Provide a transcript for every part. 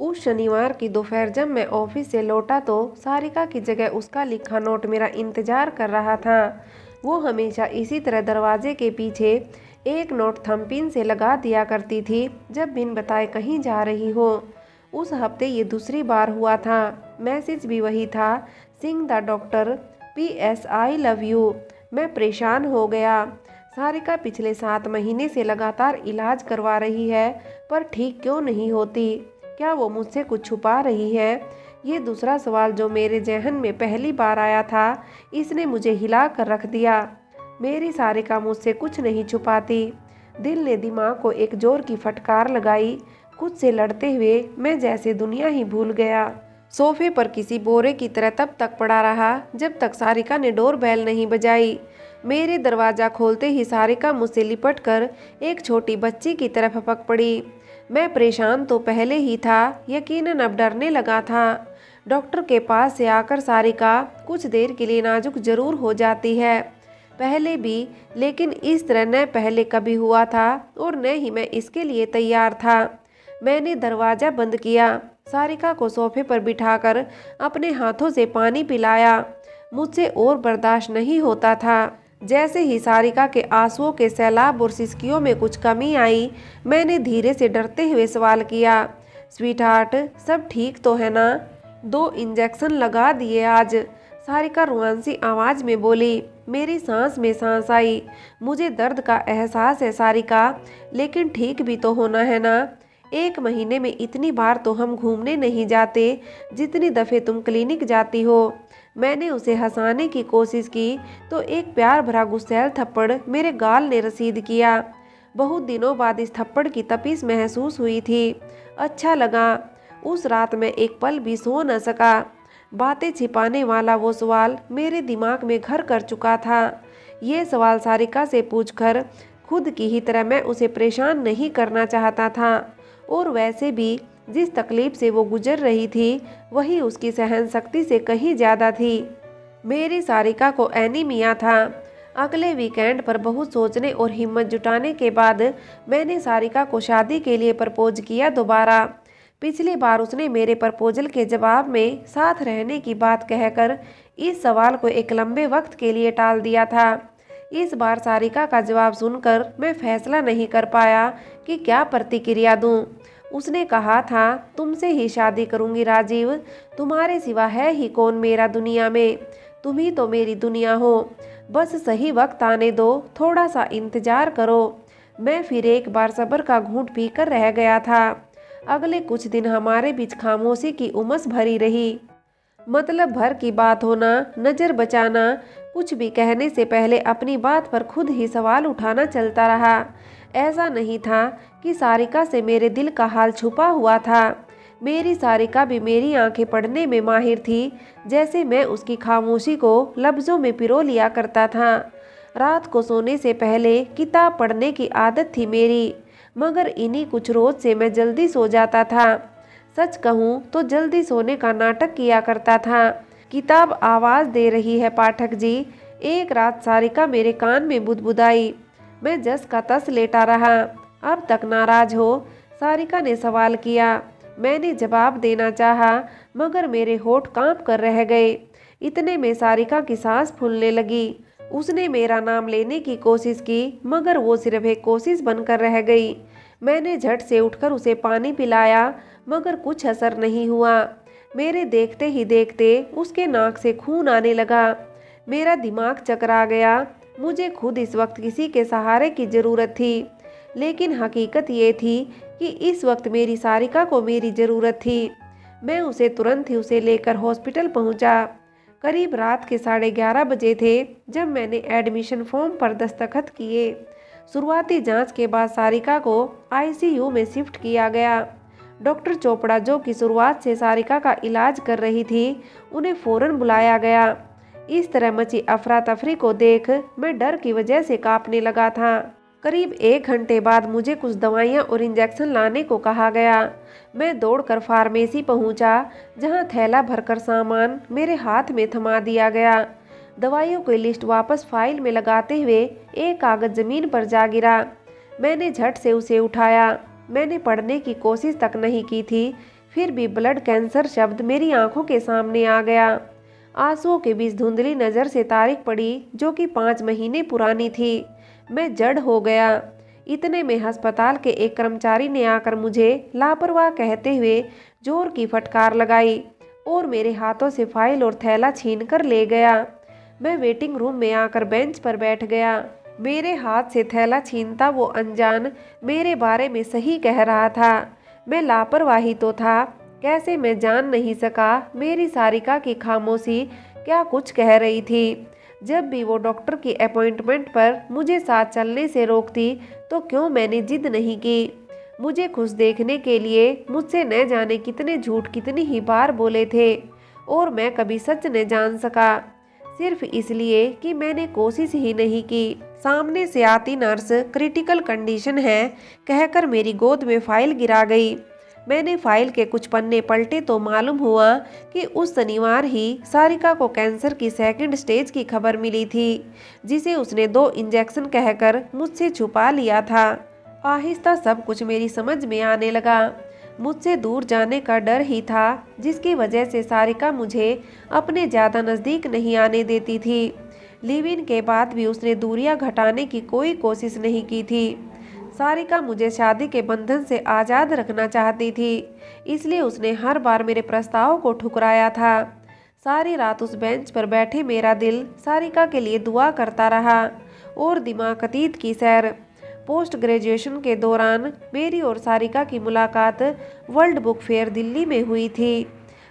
उस शनिवार की दोपहर जब मैं ऑफिस से लौटा तो सारिका की जगह उसका लिखा नोट मेरा इंतजार कर रहा था। वो हमेशा इसी तरह दरवाजे के पीछे एक नोट थंबपिन से लगा दिया करती थी जब बिन बताए कहीं जा रही हो। उस हफ्ते ये दूसरी बार हुआ था। मैसेज भी वही था, Singh the doctor, PS I love you. मैं परेशान हो गया। सारिका पिछले 7 महीने से लगातार इलाज करवा रही है, पर ठीक क्यों नहीं होती? क्या वो मुझसे कुछ छुपा रही है? ये दूसरा सवाल जो मेरे जहन में पहली बार आया था, इसने मुझे हिला कर रख दिया। मेरी सारिका मुझसे कुछ नहीं छुपाती। दिल ने दिमाग को एक जोर की फटकार लगाई। खुद से लड़ते हुए मैं जैसे दुनिया ही भूल गया। सोफे पर किसी बोरे की तरह तब तक पड़ा रहा जब तक सारिका ने डोर बेल नहीं बजाई। मेरे दरवाज़ा खोलते ही सारिका मुझसे लिपट कर एक छोटी बच्ची की तरफ पक पड़ी। मैं परेशान तो पहले ही था, यकीनन अब डरने लगा था। डॉक्टर के पास से आकर सारिका कुछ देर के लिए नाजुक जरूर हो जाती है, पहले भी, लेकिन इस तरह न पहले कभी हुआ था और न ही मैं इसके लिए तैयार था। मैंने दरवाज़ा बंद किया, सारिका को सोफे पर बिठाकर अपने हाथों से पानी पिलाया। मुझसे और बर्दाश्त नहीं होता था। जैसे ही सारिका के आंसुओं के सैलाब और सिसकियों में कुछ कमी आई, मैंने धीरे से डरते हुए सवाल किया, स्वीटहार्ट, सब ठीक तो है ना? 2 इंजेक्शन लगा दिए आज, सारिका रुआंसी आवाज़ में बोली। मेरी सांस में सांस आई। मुझे दर्द का एहसास है सारिका, लेकिन ठीक भी तो होना है ना? 1 महीने में इतनी बार तो हम घूमने नहीं जाते जितनी दफ़े तुम क्लिनिक जाती हो। मैंने उसे हंसाने की कोशिश की तो एक प्यार भरा गुस्सैल थप्पड़ मेरे गाल ने रसीद किया। बहुत दिनों बाद इस थप्पड़ की तपिश महसूस हुई थी। अच्छा लगा। उस रात में एक पल भी सो न सका। बातें छिपाने वाला वो सवाल मेरे दिमाग में घर कर चुका था। ये सवाल सारिका से पूछकर खुद की ही तरह मैं उसे परेशान नहीं करना चाहता था, और वैसे भी जिस तकलीफ से वो गुजर रही थी वही उसकी सहन शक्ति से कहीं ज़्यादा थी। मेरी सारिका को एनीमिया था। अगले वीकेंड पर बहुत सोचने और हिम्मत जुटाने के बाद मैंने सारिका को शादी के लिए प्रपोज किया दोबारा। पिछली बार उसने मेरे प्रपोजल के जवाब में साथ रहने की बात कहकर इस सवाल को एक लंबे वक्त के लिए टाल दिया था। इस बार सारिका का जवाब सुनकर मैं फैसला नहीं कर पाया कि क्या प्रतिक्रिया दूं। उसने कहा था, तुमसे ही शादी करूंगी राजीव, तुम्हारे सिवा है ही कौन मेरा दुनिया में, तुम ही तो मेरी दुनिया हो, बस सही वक्त आने दो, थोड़ा सा इंतजार करो। मैं फिर एक बार सब्र का घूंट पीकर रह गया था। अगले कुछ दिन हमारे बीच खामोशी की उमस भरी रही। मतलब भर की बात होना, नज़र बचाना, कुछ भी कहने से पहले अपनी बात पर खुद ही सवाल उठाना चलता रहा। ऐसा नहीं था कि सारिका से मेरे दिल का हाल छुपा हुआ था। मेरी सारिका भी मेरी आंखें पढ़ने में माहिर थी, जैसे मैं उसकी खामोशी को लफ्ज़ों में पिरो लिया करता था। रात को सोने से पहले किताब पढ़ने की आदत थी मेरी, मगर इन्हीं कुछ रोज़ से मैं जल्दी सो जाता था। सच कहूँ तो जल्दी सोने का नाटक किया करता था। किताब आवाज़ दे रही है पाठक जी। एक रात सारिका मेरे कान में बुदबुदाई। मैं जस का तस लेटा रहा। अब तक नाराज हो? सारिका ने सवाल किया। मैंने जवाब देना चाहा, मगर मेरे होठ कांप कर रह गए। इतने में सारिका की सांस फूलने लगी। उसने मेरा नाम लेने की कोशिश की, मगर वो सिर्फ एक कोशिश बनकर रह गई। मैंने झट से उठकर उसे पानी पिलाया, मगर कुछ असर नहीं हुआ। मेरे देखते ही देखते उसके नाक से खून आने लगा। मेरा दिमाग चकरा गया। मुझे खुद इस वक्त किसी के सहारे की ज़रूरत थी, लेकिन हकीकत ये थी कि इस वक्त मेरी सारिका को मेरी ज़रूरत थी। मैं उसे तुरंत ही उसे लेकर हॉस्पिटल पहुंचा। करीब रात के 11:30 बजे थे जब मैंने एडमिशन फॉर्म पर दस्तखत किए। शुरुआती जांच के बाद सारिका को ICU में शिफ्ट किया गया। डॉक्टर चोपड़ा, जो कि शुरुआत से सारिका का इलाज कर रही थी, उन्हें फ़ौरन बुलाया गया। इस तरह मची अफरा तफरी को देख मैं डर की वजह से कांपने लगा था। करीब 1 घंटे बाद मुझे कुछ दवाइयाँ और इंजेक्शन लाने को कहा गया। मैं दौड़कर फार्मेसी पहुंचा, जहां थैला भरकर सामान मेरे हाथ में थमा दिया गया। दवाइयों की लिस्ट वापस फाइल में लगाते हुए एक कागज़ ज़मीन पर जा गिरा। मैंने झट से उसे उठाया। मैंने पढ़ने की कोशिश तक नहीं की थी। फिर भी ब्लड कैंसर शब्द मेरी आंखों के सामने आ गया। आंसुओं के बीच धुंधली नज़र से तारीख पड़ी जो कि 5 महीने पुरानी थी। मैं जड़ हो गया। इतने में अस्पताल के एक कर्मचारी ने आकर मुझे लापरवाह कहते हुए जोर की फटकार लगाई और मेरे हाथों से फाइल और थैला छीन कर ले गया। मैं वेटिंग रूम में आकर बेंच पर बैठ गया। मेरे हाथ से थैला छीनता वो अनजान मेरे बारे में सही कह रहा था। मैं लापरवाही तो था, कैसे मैं जान नहीं सका मेरी सारिका की खामोशी क्या कुछ कह रही थी। जब भी वो डॉक्टर की अपॉइंटमेंट पर मुझे साथ चलने से रोकती तो क्यों मैंने जिद नहीं की। मुझे खुश देखने के लिए मुझसे न जाने कितने झूठ कितनी ही बार बोले थे और मैं कभी सच न जान सका, सिर्फ इसलिए कि मैंने कोशिश ही नहीं की। सामने से आती नर्स क्रिटिकल कंडीशन है कहकर मेरी गोद में फाइल गिरा गई। मैंने फाइल के कुछ पन्ने पलटे तो मालूम हुआ कि उस शनिवार ही सारिका को कैंसर की 2nd स्टेज की खबर मिली थी, जिसे उसने 2 इंजेक्शन कहकर मुझसे छुपा लिया था। आहिस्ता सब कुछ मेरी समझ में आने लगा। मुझसे दूर जाने का डर ही था जिसकी वजह से सारिका मुझे अपने ज़्यादा नज़दीक नहीं आने देती थी। लिव इन के बाद भी उसने दूरियां घटाने की कोई कोशिश नहीं की थी। सारिका मुझे शादी के बंधन से आज़ाद रखना चाहती थी, इसलिए उसने हर बार मेरे प्रस्ताव को ठुकराया था। सारी रात उस बेंच पर बैठे मेरा दिल सारिका के लिए दुआ करता रहा और दिमाग अतीत की सैर। पोस्ट ग्रेजुएशन के दौरान मेरी और सारिका की मुलाकात वर्ल्ड बुक फेयर दिल्ली में हुई थी।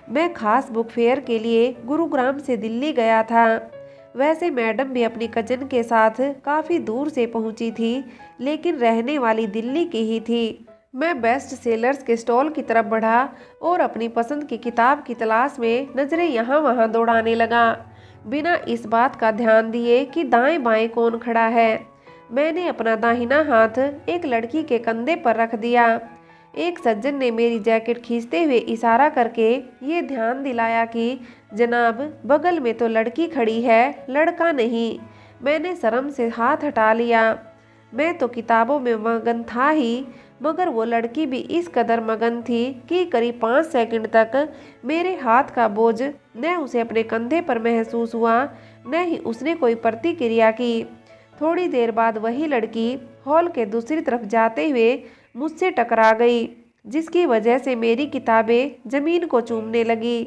मैं खास बुक फेयर के लिए गुरुग्राम से दिल्ली गया था। वैसे मैडम भी अपनी कजन के साथ काफ़ी दूर से पहुंची थी, लेकिन रहने वाली दिल्ली की ही थी। मैं बेस्ट सेलर्स के स्टॉल की तरफ बढ़ा और अपनी पसंद की किताब की तलाश में नज़रें यहाँ वहाँ दौड़ाने लगा, बिना इस बात का ध्यान दिए कि दाएं बाएं कौन खड़ा है। मैंने अपना दाहिना हाथ एक लड़की के कंधे पर रख दिया। एक सज्जन ने मेरी जैकेट खींचते हुए इशारा करके ये ध्यान दिलाया कि जनाब, बगल में तो लड़की खड़ी है, लड़का नहीं। मैंने शर्म से हाथ हटा लिया। मैं तो किताबों में मगन था ही, मगर वो लड़की भी इस कदर मगन थी कि करीब 5 सेकंड तक मेरे हाथ का बोझ न उसे अपने कंधे पर महसूस हुआ, न ही उसने कोई प्रतिक्रिया की। थोड़ी देर बाद वही लड़की हॉल के दूसरी तरफ जाते हुए मुझसे टकरा गई, जिसकी वजह से मेरी किताबें जमीन को चूमने लगी।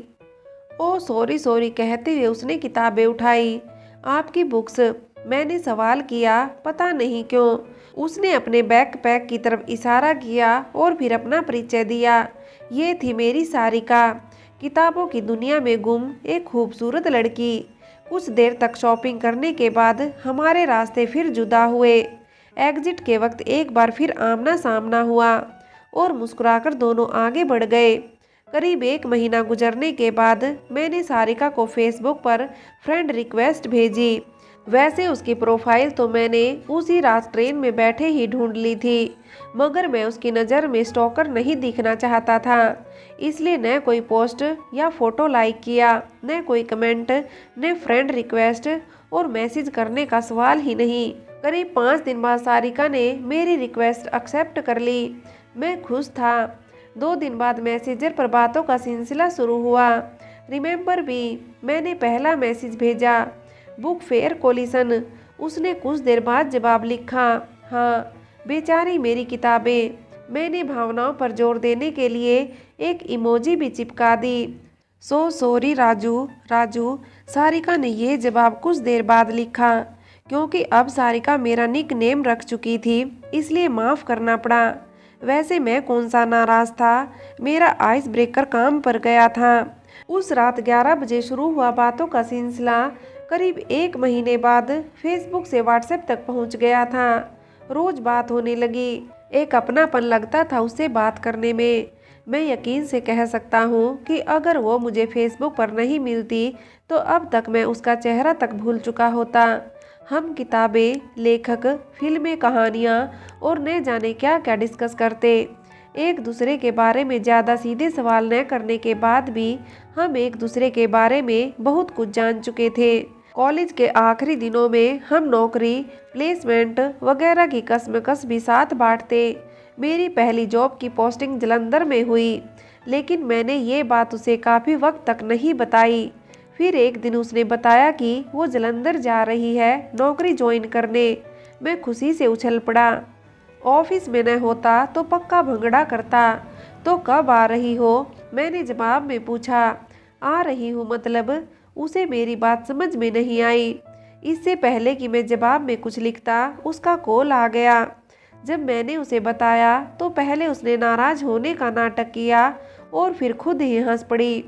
ओ सॉरी सॉरी कहते हुए उसने किताबें उठाई। आपकी बुक्स, मैंने सवाल किया, पता नहीं क्यों। उसने अपने बैकपैक की तरफ इशारा किया और फिर अपना परिचय दिया। ये थी मेरी सारिका, किताबों की दुनिया में गुम एक खूबसूरत लड़की। कुछ देर तक शॉपिंग करने के बाद हमारे रास्ते फिर जुदा हुए। एग्जिट के वक्त एक बार फिर आमना सामना हुआ और मुस्कुराकर दोनों आगे बढ़ गए। करीब 1 महीना गुजरने के बाद मैंने सारिका को फेसबुक पर फ्रेंड रिक्वेस्ट भेजी। वैसे उसकी प्रोफाइल तो मैंने उसी रात ट्रेन में बैठे ही ढूंढ ली थी, मगर मैं उसकी नज़र में स्टॉकर नहीं दिखना चाहता था, इसलिए न कोई पोस्ट या फोटो लाइक किया, न कोई कमेंट, न फ्रेंड रिक्वेस्ट, और मैसेज करने का सवाल ही नहीं। करीब 5 दिन बाद सारिका ने मेरी रिक्वेस्ट एक्सेप्ट कर ली। मैं खुश था। 2 दिन बाद मैसेंजर पर बातों का सिलसिला शुरू हुआ। रिमेंबर भी, मैंने पहला मैसेज भेजा, बुक फेयर कोलिशन। उसने कुछ देर बाद जवाब लिखा, हाँ। बेचारी मेरी किताबें। मैंने भावनाओं पर जोर देने के लिए एक इमोजी भी चिपका दी। So sorry Raju. राजू, सारिका ने ये जवाब कुछ देर बाद लिखा। क्योंकि अब सारिका मेरा निक नेम रख चुकी थी, इसलिए माफ़ करना पड़ा। वैसे मैं कौन सा नाराज़ था, मेरा आइस ब्रेकर काम पर गया था। उस रात 11 बजे शुरू हुआ बातों का सिलसिला करीब 1 महीने बाद फेसबुक से व्हाट्सएप तक पहुंच गया था। रोज़ बात होने लगी। एक अपनापन लगता था उससे बात करने में। मैं यकीन से कह सकता हूँ कि अगर वो मुझे फेसबुक पर नहीं मिलती तो अब तक मैं उसका चेहरा तक भूल चुका होता। हम किताबें, लेखक, फिल्में, कहानियाँ और न जाने क्या क्या डिस्कस करते। एक दूसरे के बारे में ज़्यादा सीधे सवाल न करने के बाद भी हम एक दूसरे के बारे में बहुत कुछ जान चुके थे। कॉलेज के आखिरी दिनों में हम नौकरी, प्लेसमेंट वगैरह की कशमकश भी साथ बांटते। मेरी पहली जॉब की पोस्टिंग जालंधर में हुई। लेकिन मैंने ये बात उसे काफ़ी वक्त तक नहीं बताई। फिर एक दिन उसने बताया कि वो जालंधर जा रही है नौकरी ज्वाइन करने। मैं खुशी से उछल पड़ा। ऑफिस में न होता तो पक्का भंगड़ा करता। तो कब आ रही हो? मैंने जवाब में पूछा। आ रही हूँ मतलब? उसे मेरी बात समझ में नहीं आई। इससे पहले कि मैं जवाब में कुछ लिखता उसका कॉल आ गया। जब मैंने उसे बताया तो पहले उसने नाराज होने का नाटक किया और फिर खुद ही हंस पड़ी।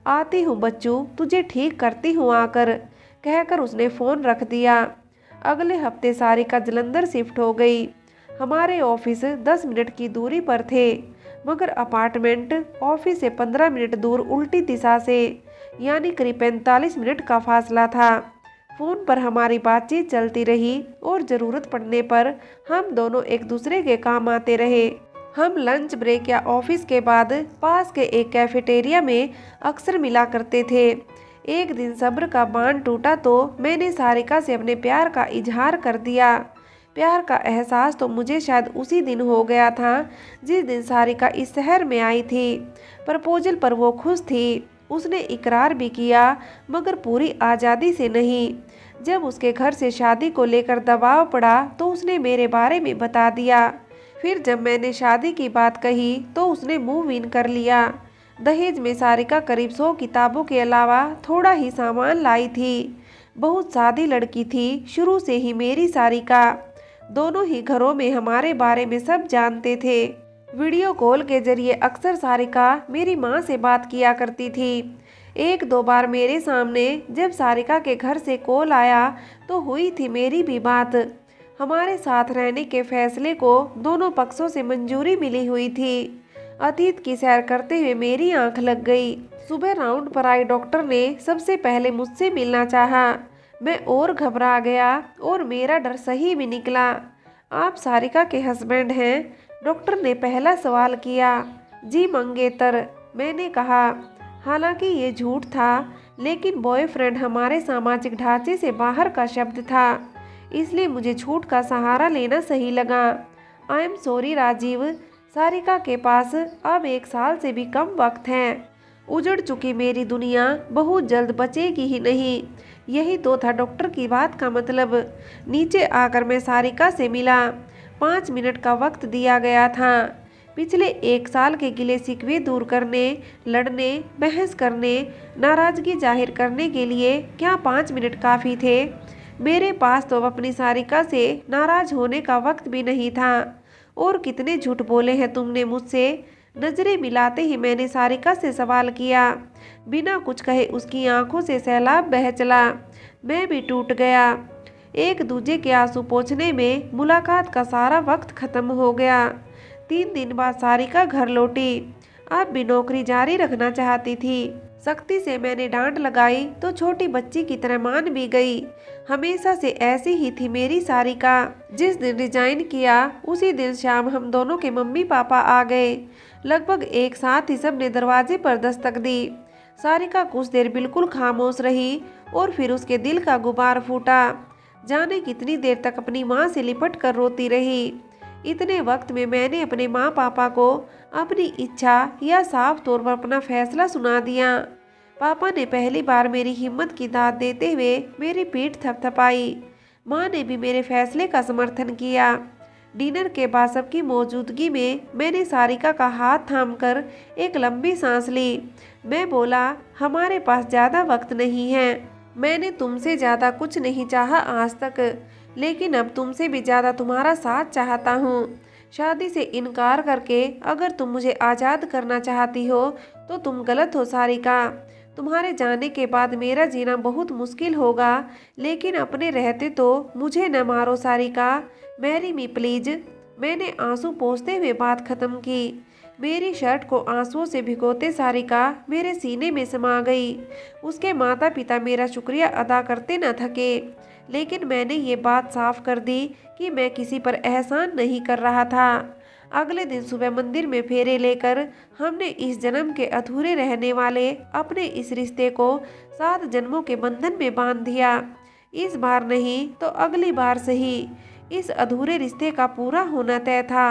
आती हूँ बच्चू, तुझे ठीक करती हूँ आकर, कहकर उसने फ़ोन रख दिया। अगले हफ्ते सारिका जालंधर शिफ्ट हो गई। हमारे ऑफिस 10 मिनट की दूरी पर थे, मगर अपार्टमेंट ऑफिस से 15 मिनट दूर उल्टी दिशा से, यानी करीब 45 मिनट का फासला था। फ़ोन पर हमारी बातचीत चलती रही और ज़रूरत पड़ने पर हम दोनों एक दूसरे के काम आते रहे। हम लंच ब्रेक या ऑफिस के बाद पास के एक कैफेटेरिया में अक्सर मिला करते थे। एक दिन सब्र का बांध टूटा तो मैंने सारिका से अपने प्यार का इजहार कर दिया। प्यार का एहसास तो मुझे शायद उसी दिन हो गया था जिस दिन सारिका इस शहर में आई थी। प्रपोजल पर वो खुश थी। उसने इकरार भी किया, मगर पूरी आज़ादी से नहीं। जब उसके घर से शादी को लेकर दबाव पड़ा तो उसने मेरे बारे में बता दिया। फिर जब मैंने शादी की बात कही तो उसने मूव इन कर लिया। दहेज में सारिका करीब 100 किताबों के अलावा थोड़ा ही सामान लाई थी। बहुत सादी लड़की थी शुरू से ही मेरी सारिका। दोनों ही घरों में हमारे बारे में सब जानते थे। वीडियो कॉल के जरिए अक्सर सारिका मेरी माँ से बात किया करती थी। एक दो बार मेरे सामने जब सारिका के घर से कॉल आया तो हुई थी मेरी भी बात। हमारे साथ रहने के फैसले को दोनों पक्षों से मंजूरी मिली हुई थी। अतीत की सैर करते हुए मेरी आंख लग गई। सुबह राउंड पर आए डॉक्टर ने सबसे पहले मुझसे मिलना चाहा। मैं और घबरा गया और मेरा डर सही भी निकला। आप सारिका के हस्बैंड हैं? डॉक्टर ने पहला सवाल किया। जी मंगेतर, मैंने कहा। हालांकि ये झूठ था, लेकिन बॉयफ्रेंड हमारे सामाजिक ढांचे से बाहर का शब्द था, इसलिए मुझे झूठ का सहारा लेना सही लगा। I am sorry Rajiv, Sarika के पास अब 1 साल से भी कम वक्त है। उजड़ चुकी मेरी दुनिया बहुत जल्द बचेगी ही नहीं। यही तो था डॉक्टर की बात का मतलब। नीचे आकर मैं सारिका से मिला। 5 मिनट का वक्त दिया गया था। पिछले 1 साल के गिले शिकवे दूर करने, लड़ने, बहस करने, नाराजगी जाहिर करने के लिए क्या 5 मिनट काफ़ी थे? मेरे पास तो अपनी सारिका से नाराज होने का वक्त भी नहीं था। और कितने झूठ बोले हैं तुमने मुझसे? नजरें मिलाते ही मैंने सारिका से सवाल किया। बिना कुछ कहे उसकी आंखों से सैलाब बह चला। मैं भी टूट गया। एक दूजे के आंसू पोंछने में मुलाकात का सारा वक्त खत्म हो गया। 3 दिन बाद सारिका घर लौटी। अब भी नौकरी जारी रखना चाहती थी। सख्ती से मैंने डांट लगाई तो छोटी बच्ची की तरह मान भी गई। हमेशा से ऐसी ही थी मेरी सारिका। जिस दिन रिजाइन किया उसी दिन शाम हम दोनों के मम्मी पापा आ गए। लगभग एक साथ ही सबने दरवाजे पर दस्तक दी। सारिका कुछ देर बिल्कुल खामोश रही और फिर उसके दिल का गुबार फूटा। जाने कितनी देर तक अपनी माँ से लिपट कर रोती रही। इतने वक्त में मैंने अपने माँ पापा को अपनी इच्छा या साफ तौर पर अपना फैसला सुना दिया। पापा ने पहली बार मेरी हिम्मत की दाद देते हुए मेरी पीठ थपथपाई। माँ ने भी मेरे फैसले का समर्थन किया। डिनर के बाद सबकी मौजूदगी में मैंने सारिका का हाथ थामकर एक लंबी सांस ली। मैं बोला, हमारे पास ज़्यादा वक्त नहीं है। मैंने तुमसे ज़्यादा कुछ नहीं चाहा आज तक, लेकिन अब तुमसे भी ज़्यादा तुम्हारा साथ चाहता हूँ। शादी से इनकार करके अगर तुम मुझे आज़ाद करना चाहती हो तो तुम गलत हो सारिका। तुम्हारे जाने के बाद मेरा जीना बहुत मुश्किल होगा, लेकिन अपने रहते तो मुझे न मारो सारिका। Marry me please. मैंने आंसू पोंछते हुए बात खत्म की। मेरी शर्ट को आंसुओं से भिगोते सारिका मेरे सीने में समा गई। उसके माता पिता मेरा शुक्रिया अदा करते न थके, लेकिन मैंने ये बात साफ कर दी कि मैं किसी पर एहसान नहीं कर रहा था। अगले दिन सुबह मंदिर में फेरे लेकर हमने इस जन्म के अधूरे रहने वाले अपने इस रिश्ते को 7 जन्मों के बंधन में बांध दिया। इस बार नहीं तो अगली बार सही, इस अधूरे रिश्ते का पूरा होना तय था।